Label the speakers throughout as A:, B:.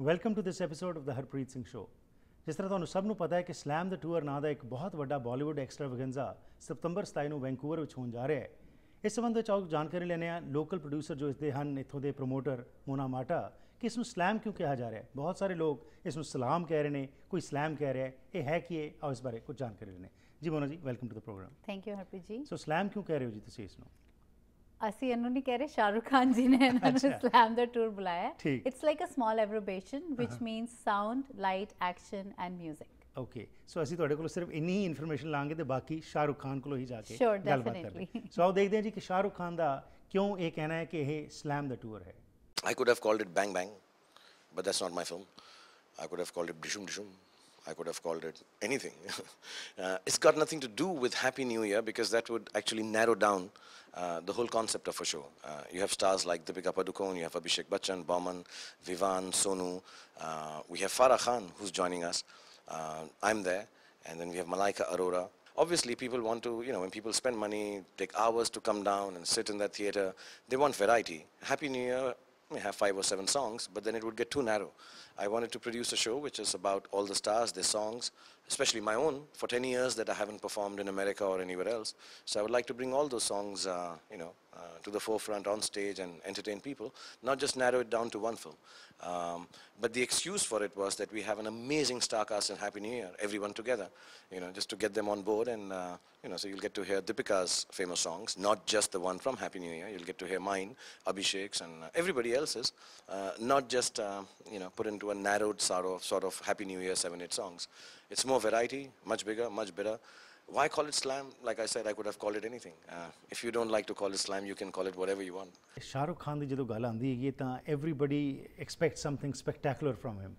A: Welcome to this episode of the Harpreet Singh show. ਜਿਸ ਤਰ੍ਹਾਂ ਤੁਹਾਨੂੰ ਸਭ ਨੂੰ ਪਤਾ ਹੈ ਕਿ ਸਲੈਮ ਦ ਟੂਰ ਨਾਂ ਦਾ ਇੱਕ ਬਹੁਤ ਵੱਡਾ ਬਾਲੀਵੁੱਡ ਐਕਸਟਰਾਵੈਗੈਂਜ਼ਾ ਸਤੰਬਰ 27 ਨੂੰ ਵੈਂਕੂਵਰ ਵਿੱਚ ਹੋਣ ਜਾ ਰਿਹਾ ਹੈ। ਇਸ ਸੰਬੰਧ ਵਿੱਚ ਆਓ ਜਾਣਕਾਰੀ ਲੈਂਦੇ ਹਾਂ ਲੋਕਲ ਪ੍ਰੋਡਿਊਸਰ ਜੋ ਇਸਦੇ ਹਨ, ਇੱਥੋਂ ਦੇ ਪ੍ਰੋਮੋਟਰ ਮੋਨਾ ਮਾਟਾ, ਕਿ ਇਸ ਨੂੰ ਸਲੈਮ ਕਿਉਂ ਕਿਹਾ ਜਾ ਰਿਹਾ ਹੈ। ਬਹੁਤ ਸਾਰੇ ਲੋਕ ਇਸ ਨੂੰ ਸਲਾਮ ਕਹਿ ਰਹੇ ਨੇ, ਕੋਈ ਸਲੈਮ ਕਹਿ ਰਿਹਾ ਹੈ। ਇਹ ਹੈ ਕੀ ਹੈ, ਆਓ ਇਸ ਬਾਰੇ ਕੁਝ ਜਾਣਕਾਰੀ ਲੈਂਦੇ ਹਾਂ। ਜੀ Mona ji, welcome to the programme.
B: Thank you Harpreet ji.
A: So slam ਕਿਉਂ ਕਹਿ ਰਹੇ ਹੋ ਜੀ ਤੁਸੀਂ ਇਸ ਨੂੰ?
B: ਅਸੀਂ ਇਹਨੂੰ ਨਹੀਂ ਕਹਿ ਰਹੇ, ਸ਼ਾਹਰੁਖ ਖਾਨ ਜੀ ਨੇ ਇਹਨਾਂ ਨੂੰ ਸਲੈਮ ਦਾ ਟੂਰ ਬੁਲਾਇਆ। It's like a small abbreviation which means sound, light, action and music. Okay,
A: so ਅਸੀਂ ਤੁਹਾਡੇ ਕੋਲ ਸਿਰਫ ਇੰਨੀ ਹੀ ਇਨਫੋਰਮੇਸ਼ਨ ਲਾਂਗੇ ਤੇ ਬਾਕੀ ਸ਼ਾਹਰੁਖ ਖਾਨ ਕੋਲੋਂ ਹੀ ਜਾ ਕੇ
B: ਗੱਲਬਾਤ ਕਰਾਂਗੇ।
A: ਸੋ ਆਓ ਦੇਖਦੇ ਹਾਂ ਜੀ ਕਿ ਸ਼ਾਹਰੁਖ ਖਾਨ ਦਾ ਕਿਉਂ ਇਹ ਕਹਿਣਾ ਹੈ ਕਿ ਇਹ ਸਲੈਮ ਦਾ ਟੂਰ ਹੈ।
C: I could have called it Bang Bang, but that's not my film. I could have called it Dishum Dishum. I could have called it anything. It's got nothing to do with Happy New Year because that would actually narrow down the whole concept of a show. You have stars like Deepika Padukone, you have Abhishek Bachchan, Boman, Vivan, Sonu. We have Farah Khan who's joining us. I'm there. And then we have Malaika Arora. Obviously, people want to, when people spend money, take hours to come down and sit in that theatre, they want variety. Happy New Year may have 5 or 7 songs, but then it would get too narrow. I wanted to produce a show which is about all the stars, their songs, especially my own, for 10 years that I haven't performed in America or anywhere else. So I would like to bring all those songs, to the forefront on stage and entertain people, not just narrow it down to one film. But the excuse for it was that we have an amazing star cast in Happy New Year, everyone together, just to get them on board. And, so you'll get to hear Deepika's famous songs, not just the one from Happy New Year. You'll get to hear mine, Abhishek's, and everybody else's, not just, put into a narrowed sort of Happy New Year 7-8 songs. It's more variety, much bigger, much better. Why call it slam? Like I said, I could have called it anything. If you don't like to call it slam, you can call it whatever you want.
A: Shahrukh Khan ਦੀ ਜਦੋਂ ਗੱਲ ਆਉਂਦੀ ਹੈਗੀ ਤਾਂ everybody expects something spectacular from him.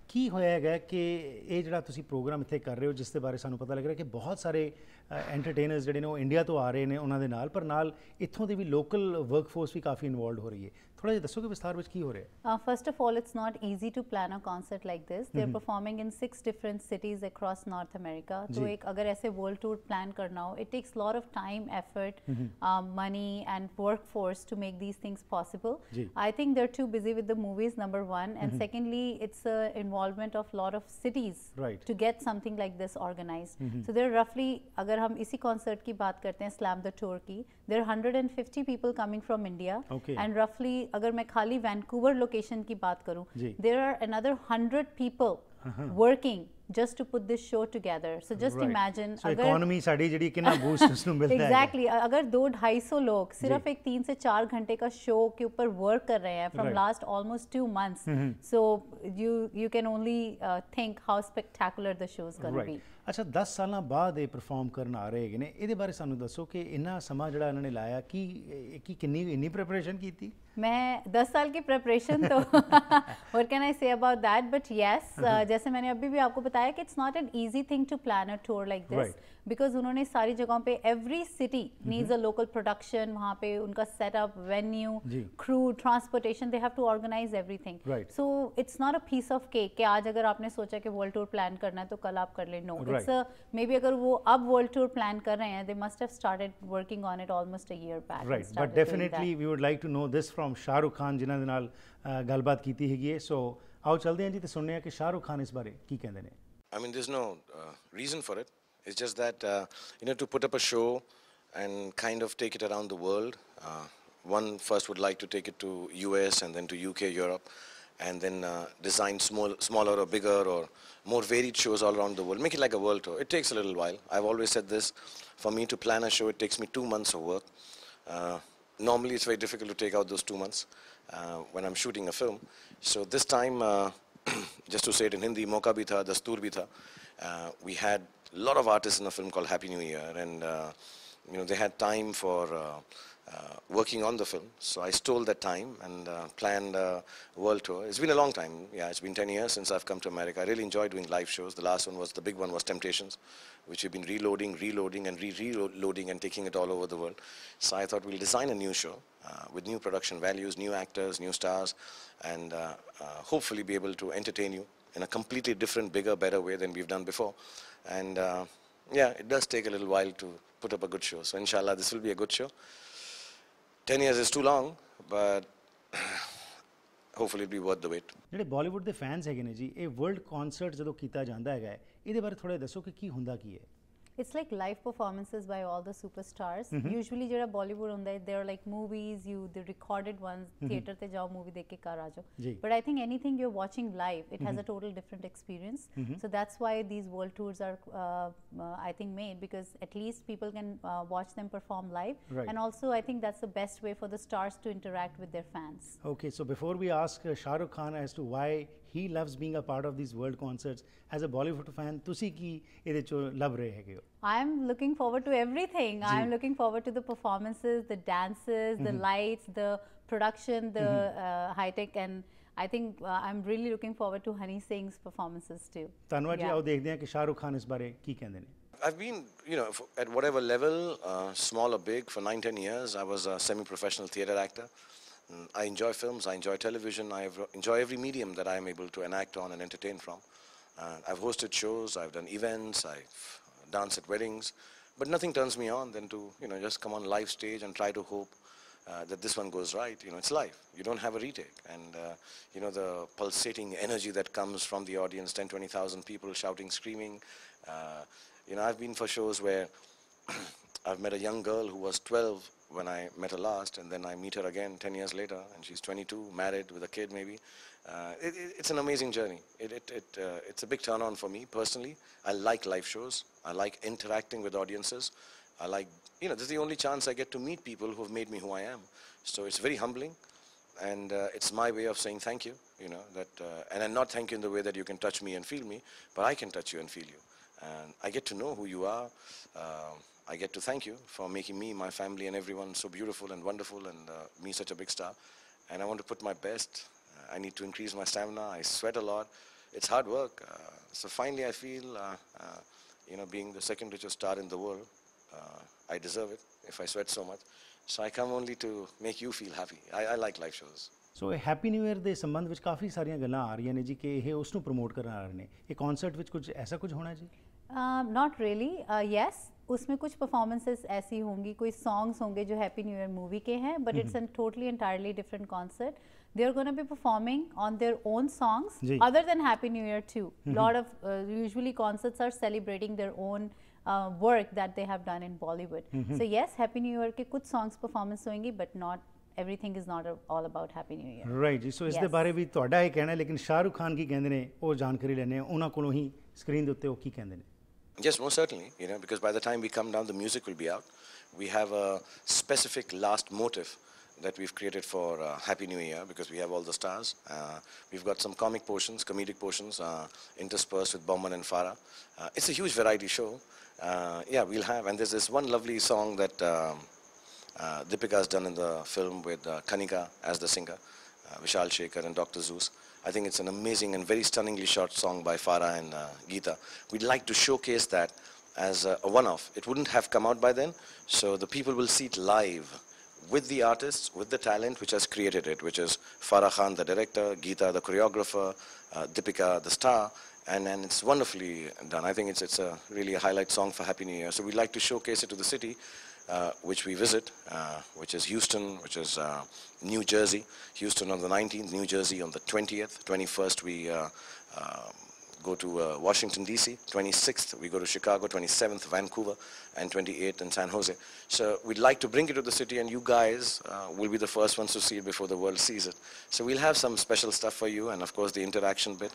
A: ਕੀ ਹੋਇਆ ਹੈਗਾ ਕਿ ਇਹ ਜਿਹੜਾ ਤੁਸੀਂ ਪ੍ਰੋਗਰਾਮ ਇੱਥੇ ਕਰ ਰਹੇ ਹੋ, ਜਿਸ ਦੇ ਬਾਰੇ ਸਾਨੂੰ ਪਤਾ ਲੱਗ ਰਿਹਾ ਕਿ ਬਹੁਤ ਸਾਰੇ ਐਂਟਰਟੇਨਰਸ ਜਿਹੜੇ ਨੇ ਉਹ ਇੰਡੀਆ ਤੋਂ ਆ ਰਹੇ ਨੇ ਉਹਨਾਂ ਦੇ ਨਾਲ, ਪਰ ਨਾਲ ਇੱਥੋਂ ਦੀ ਵੀ ਲੋਕਲ ਵਰਕਫੋਰਸ ਵੀ ਕਾਫੀ ਇਨਵੋਲਵਡ ਹੋ ਰਹੀ ਹੈ। ਥੋੜਾ ਜਿਹਾ ਦੱਸੋ ਕਿ ਵਿਸਥਾਰ ਵਿੱਚ ਕੀ ਹੋ ਰਿਹਾ ਹੈ।
B: First of all, it's not easy to plan a concert like this. They're performing in 6 different cities across North America. तो एक अगर ऐसे world tour plan करना हो, it takes a lot of time, effort, money and workforce to make these things possible. I think they're too busy with the movies, number one, and secondly, it's a involvement of a lot of cities to get something like this organized. So they're roughly, अगर हम इसी concert की बात करते हैं, Slam the Tour की, there are 150 people coming from India, and roughly अगर मैं खाली वैंकूवर लोकेशन की बात करूं, there are another 100 people working just to put this show together. So just imagine,
A: so economy sari जड़ी कितना boost उसनु मिलता है।
B: Exactly, अगर 200-250 लोग सिर्फ एक 3 से 4 घंटे का शो के ऊपर वर्क कर रहे हैं from last almost 2 months, so you can only think how spectacular the show is going to be.
A: ਅੱਛਾ, 10 ਸਾਲਾਂ ਬਾਅਦ ਇਹ ਪਰਫਾਰਮ ਕਰਨ ਆ ਰਹੇ ਹੈਗੇ ਨੇ, ਇਹਦੇ ਬਾਰੇ ਸਾਨੂੰ ਦੱਸੋ ਕਿ ਇੰਨਾ ਸਮਾਂ ਜਿਹੜਾ ਇਹਨਾਂ ਨੇ ਲਾਇਆ ਕਿ ਕਿੰਨੀ ਇੰਨੀ ਪ੍ਰੈਪਰੇਸ਼ਨ ਕੀਤੀ?
B: मैं 10 साल की प्रिपरेशन तो what can I say about that, but yes, जैसे मैंने अभी भी आपको बताया कि it's not an easy thing to plan a tour like this, because उन्होंने सारी जगहों पे every city needs a local production, वहाँ पे उनका setup, venue, crew, transportation, they have to organize everything. So it's not a piece of cake कि आज अगर आपने सोचा कि world tour plan करना है तो कल आप कर लें. No, it's a maybe अगर वो अब world tour plan कर रहे हैं, they must have started working on it almost a year back.
A: Right, but definitely we would like to know this from Shahrukh Khan जिन्हां दे नाल गलबात कीती हैगी है। सो आओ चलते हैं जी ते सुनने कि शाहरुख खान इस बारे की कहंदे ने।
C: I mean, there's no reason for it. It's just that to put up a show and kind of take it around the world. One first would like to take it to US and then to UK, Europe, and then design smaller or bigger or more varied shows all around the world. Make it like a world tour. It takes a little while. I've always said this. For me to plan a show, it takes me 2 months of work. Normally it's very difficult to take out those 2 months when I'm shooting a film. So this time, just to say it in Hindi, mauka bhi tha, dastoor bhi tha. We had a lot of artists in a film called Happy New Year, and they had time for working on the film. So I stole that time and planned a world tour. It's been a long time. Yeah, it's been 10 years since I've come to America. I really enjoy doing live shows. The last one was, the big one was Temptations, which we've been reloading and reloading and taking it all over the world. So I thought we'll design a new show with new production values, new actors, new stars, and hopefully be able to entertain you in a completely different, bigger, better way than we've done before. And yeah, it does take a little while to put up a good show. So inshallah, this will be a good show. 10 years is too long, but hopefully it'll be worth the wait.
A: ਜਿਹੜੇ ਬਾਲੀਵੁੱਡ ਦੇ fans ਹੈਗੇ ਨੇ ਜੀ, ਇਹ world concert ਜਦੋਂ ਕੀਤਾ ਜਾਂਦਾ ਹੈਗਾ, ਇਹਦੇ ਬਾਰੇ ਥੋੜਾ ਦੱਸੋ ਕਿ ਕੀ ਹੁੰਦਾ ਕੀ ਹੈ?
B: It's like live performances by all the superstars. Usually jada Bollywood hunda hai, they're like movies, the recorded ones, theatre te jao, movie dekh ke kar aa jao. But I think anything you're watching live, it has a total different experience. So that's why these world tours are I think made, because at least people can watch them perform live. And also I think that's the best way for the stars to interact with their fans.
A: Okay, so before we ask Shahrukh Khan as to why he loves being a part of these world concerts, as a Bollywood fan, ਤੁਸੀਂ ਕੀ ਇਹਦੇ ਚੋਂ ਲੱਭ ਰਹੇ ਹੈਗੇ ਹੋ?
B: I'm looking forward to everything. I'm looking forward to the performances, the dances, the lights, the production, the high tech, and I think I'm really looking forward to Honey Singh's performances too.
A: ਧੰਨਵਾਦ ਜੀ, ਆਓ ਦੇਖਦੇ ਹਾਂ ਕਿ ਸ਼ਾਹਰੁਖ ਖਾਨ ਇਸ ਬਾਰੇ ਕੀ ਕਹਿੰਦੇ ਨੇ.
C: I've been, you know, at whatever level, small or big, for 9-10 years. I was a semi-professional theatre actor. I enjoy films, I enjoy television, I enjoy every medium that I am able to enact on and entertain from. I've hosted shows, I've done events, I've danced at weddings, but nothing turns me on than to, you know, just come on live stage and try to hope that this one goes right. You know, it's live. You don't have a retake. And, you know, the pulsating energy that comes from the audience, 10-20,000 people shouting, screaming. You know, I've been for shows where I've met a young girl who was 12 when I met her last, and then I meet her again 10 years later, and she's 22, married with a kid maybe. It's an amazing journey. It's a big turn on for me personally. I like live shows. I like interacting with audiences. I like, you know, this is the only chance I get to meet people who have made me who I am. So it's very humbling, and it's my way of saying thank you, you know, that, and I'm not thank you in the way that you can touch me and feel me, but I can touch you and feel you. And I get to know who you are. I get to thank you for making me, my family and everyone so beautiful and wonderful, and me such a big star. And I want to put my best. I need to increase my stamina. I sweat a lot. It's hard work. So finally I feel, you know, being the second richest star in the world, I deserve it if I sweat so much. So I come only to make you feel happy. I like live shows.
A: ਸੋ ਇਹ happy new year ਦੇ ਸੰਬੰਧ ਵਿੱਚ ਕਾਫੀ ਸਾਰੀਆਂ ਗੱਲਾਂ ਆ ਰਹੀਆਂ ਨੇ ਜੀ ਕਿ ਇਹ ਉਸ ਨੂੰ ਪ੍ਰਮੋਟ ਕਰਨ ਆ ਰਹੇ ਨੇ. ਇਹ ਕਨਸਰਟ ਵਿੱਚ ਕੁਝ ਐਸਾ ਕੁਝ ਹੋਣਾ ਜੀ?
B: Not really. Yes, उसमें कुछ performances ऐसी होंगी, कोई songs होंगे जो Happy New Year movie के हैं, but it's a totally entirely different concert. They are going to be performing on their own songs other than Happy New Year too. Lot of usually concerts are celebrating their own work that they have done in Bollywood. So yes, Happy New Year के कुछ songs performance होंगी, but not everything is not all about Happy New Year.
A: Right ਜੀ. ਸੋ ਇਸ ਦੇ ਬਾਰੇ ਵੀ ਤੁਹਾਡਾ ਇਹ ਕਹਿਣਾ, ਲੇਕਿਨ ਸ਼ਾਹਰੁਖ ਖਾਨ ਕੀ ਕਹਿੰਦੇ ਨੇ ਉਹ ਜਾਣਕਾਰੀ ਲੈਣੇ ਆ ਉਹਨਾਂ ਕੋਲੋਂ ਹੀ ਸਕਰੀਨ ਦੇ ਉੱਤੇ ਉਹ ਕੀ ਕਹਿੰਦੇ ਨੇ.
C: Yes, most certainly, you know, because by the time we come down, the music will be out. We have a specific last motive that we've created for Happy New Year, because we have all the stars. We've got some comedic portions interspersed with Boman and Farah. It's a huge variety show. Yeah, we'll have, and there's this one lovely song that Deepika has done in the film with Kanika as the singer, Vishal Shekhar and Dr. Zeus. I think it's an amazing and very stunningly short song by Farah and Geeta. We'd like to showcase that as a one-off. It wouldn't have come out by then, so the people will see it live with the artists, with the talent which has created it, which is Farah Khan, the director, Geeta, the choreographer, Deepika, the star, and it's wonderfully done. I think it's a really a highlight song for Happy New Year. So we'd like to showcase it to the city, which we visit, which is Houston, which is New Jersey. Houston on the 19th, New Jersey on the 20th. 21st we go to Washington DC. 26th we go to Chicago. 27th Vancouver, and 28th in San Jose. So we'd like to bring it to the city, and you guys will be the first ones to see it before the world sees it. So we'll have some special stuff for you, and of course the interaction bit.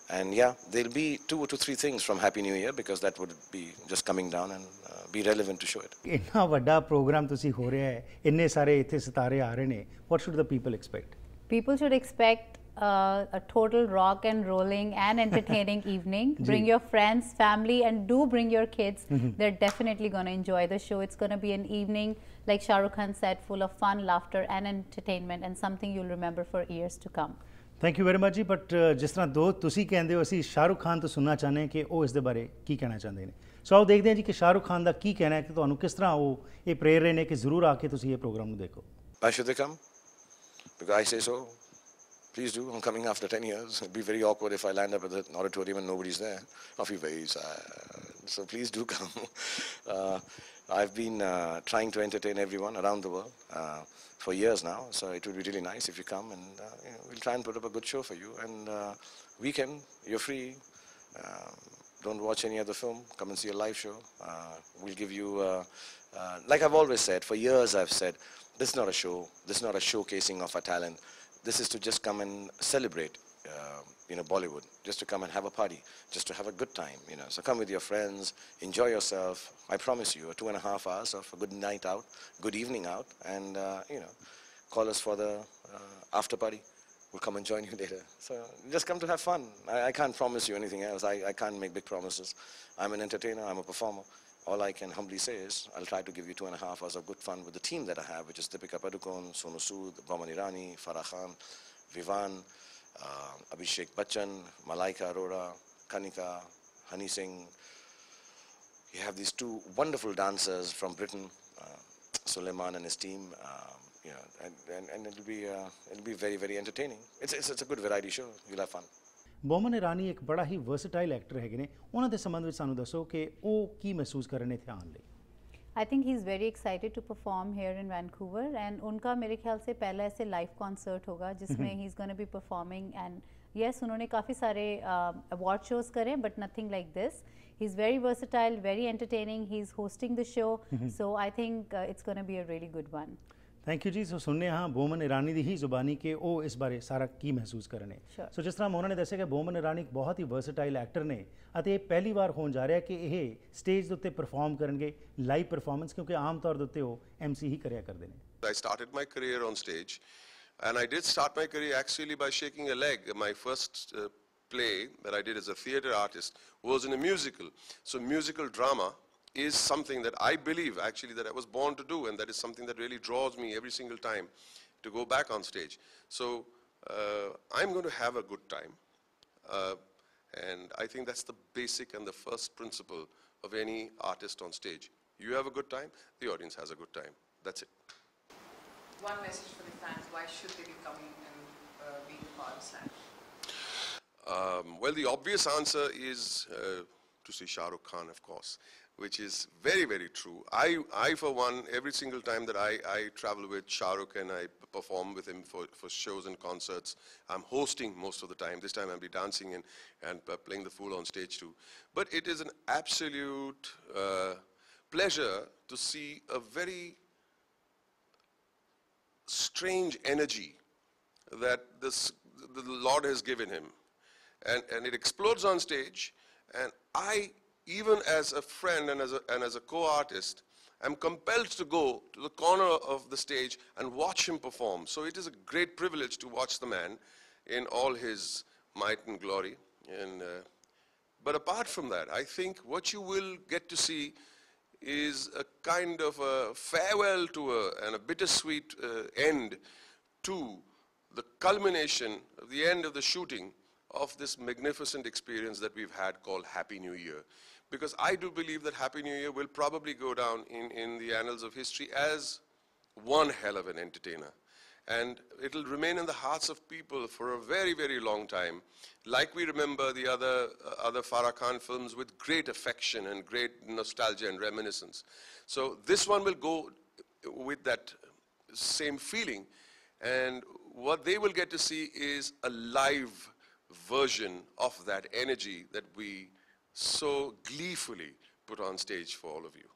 C: And yeah, there'll be 2 to 3 things from Happy New Year, because that would be just coming down and be relevant to show it.
A: ਇੰਨਾ ਵੱਡਾ programme ਤੁਸੀਂ ਹੋ ਰਿਹਾ ਹੈ, ਇੰਨੇ ਸਾਰੇ ਇੱਥੇ ਸਿਤਾਰੇ ਆ ਰਹੇ ਨੇ. What should the people expect?
B: People should expect a total rock and rolling and entertaining evening. Bring your friends, family, and do bring your kids. They're definitely going to enjoy the show. It's going to be an evening, like Shahrukh Khan said, full of fun, laughter, and entertainment, and something you'll remember for years to come.
A: Thank you very much ਜੀ। But ਜਿਸ ਤਰ੍ਹਾਂ ਦੋ ਤੁਸੀਂ ਕਹਿੰਦੇ ਹੋ, ਅਸੀਂ ਸ਼ਾਹਰੁਖ ਖਾਨ ਤੋਂ ਸੁਣਨਾ ਚਾਹੁੰਦੇ ਹਾਂ ਕਿ ਉਹ ਇਸ ਦੇ ਬਾਰੇ ਕੀ ਕਹਿਣਾ ਚਾਹੁੰਦੇ ਨੇ। ਸੋ ਆਓ ਦੇਖਦੇ ਹਾਂ ਜੀ ਕਿ ਸ਼ਾਹਰੁਖ ਖਾਨ ਦਾ ਕੀ ਕਹਿਣਾ ਹੈ, ਕਿ ਤੁਹਾਨੂੰ ਕਿਸ ਤਰ੍ਹਾਂ ਉਹ ਇਹ ਪ੍ਰੇਰ ਰਹੇ ਨੇ ਕਿ ਜ਼ਰੂਰ ਆ ਕੇ ਤੁਸੀਂ ਇਹ ਪ੍ਰੋਗਰਾਮ ਨੂੰ ਦੇਖੋ।
C: Why should they come? Because I say so. Please do. I'm coming after 10 years. It'd be very awkward if I land up at the auditorium and nobody's there. I'll feel very sad. So please do come. I've been trying to entertain everyone around the world for years now. So it would be really nice if you come, and we'll try and put up a good show for you. And weekend, you're free. Don't watch any other film. Come and see a live show. We'll give you, like I've always said, for years I've said, this is not a show. This is not a showcasing of our talent. This is to just come and celebrate, Bollywood. Just to come and have a party. Just to have a good time, So come with your friends, enjoy yourself. I promise you, 2.5 hours of a good night out, good evening out, and call us for the after party. We'll come and join you later. So just come to have fun. I can't promise you anything else. I can't make big promises. I'm an entertainer. I'm a performer. All I can humbly say is I'll try to give you 2.5 hours of good fun with the team that I have, which is Deepika Padukone, Sonu Sood, Boman Irani, Farah Khan, Vivan, Abhishek Bachchan, Malaika Arora, Kanika, Honey Singh. You have these two wonderful dancers from Britain, Suleiman and his team. And it'll be very, very entertaining. It's a good variety show. You'll have fun.
A: Boman ਇਰਾਨੀ ਇੱਕ ਬੜਾ ਹੀ versatile actor ਹੈਗੇ ਨੇ। ਉਹਨਾਂ ਦੇ ਸੰਬੰਧ ਵਿੱਚ ਸਾਨੂੰ ਦੱਸੋ ਕਿ ਉਹ ਕੀ ਮਹਿਸੂਸ ਕਰ ਰਹੇ ਨੇ ਇੱਥੇ ਆਉਣ ਲਈ।
B: I think he's very excited to perform here in Vancouver, and उनका मेरे ख्याल से पहला ऐसे live concert होगा जिसमें he's going to be performing, and yes, उन्होंने काफ़ी सारे award shows करे, but nothing like this. He's very versatile, very entertaining. He's hosting the show, so I think it's going to be a really good one.
A: Thank you ਜੀ। ਸੋ ਸੁਣਨੇ ਹਾਂ ਬੋਮਨ ਇਰਾਨੀ ਦੀ ਹੀ ਜ਼ੁਬਾਨੀ ਕਿ ਉਹ ਇਸ ਬਾਰੇ ਸਾਰਾ ਕੀ ਮਹਿਸੂਸ ਕਰ ਰਹੇ ਨੇ। ਸੋ ਜਿਸ ਤਰ੍ਹਾਂ ਉਹਨਾਂ ਨੇ ਦੱਸਿਆ ਕਿ ਬੋਮਨ ਇਰਾਨੀ ਇੱਕ ਬਹੁਤ ਹੀ ਵਰਸਟਾਈਲ ਐਕਟਰ ਨੇ ਅਤੇ ਇਹ ਪਹਿਲੀ ਵਾਰ ਹੋਣ ਜਾ ਰਿਹਾ ਕਿ ਇਹ ਸਟੇਜ ਦੇ ਉੱਤੇ ਪਰਫਾਰਮ ਕਰਨਗੇ, ਲਾਈਵ ਪਰਫਾਰਮੈਂਸ, ਕਿਉਂਕਿ ਆਮ ਤੌਰ ਦੇ ਉੱਤੇ ਉਹ MC ਹੀ ਕਰਿਆ ਕਰਦੇ ਨੇ।
D: I started my career on stage, and I did start my career actually by shaking a leg. My first play that I did as a theatre artist was in a musical. So musical drama is something that I believe actually that I was born to do, and that is something that really draws me every single time to go back on stage. So I'm going to have a good time, and I think that's the basic and the first principle of any artist on stage. You have a good time, the audience has a good time. That's it.
E: One message for the fans: why should they be coming and being part of Slam?
D: Well, the obvious answer is to see Shahrukh Khan, of course, which is very, very true. I for one, every single time that I travel with Shahrukh and I perform with him for shows and concerts, I'm hosting most of the time. This time I'll be dancing and playing the fool on stage too. But it is an absolute pleasure to see a very strange energy that the Lord has given him. And it explodes on stage, and I, even as a friend and as a co-artist, I'm compelled to go to the corner of the stage and watch him perform. So it is a great privilege to watch the man in all his might and glory. But apart from that, I think what you will get to see is a kind of a farewell tour and a bittersweet end to the culmination of the end of the shooting of this magnificent experience that we've had called Happy New Year. Because I do believe that Happy New Year will probably go down in the annals of history as one hell of an entertainer. And it'll remain in the hearts of people for a very, very long time. Like we remember the other Farah Khan films with great affection and great nostalgia and reminiscence. So this one will go with that same feeling. And what they will get to see is a live version of that energy that we so gleefully put on stage for all of you.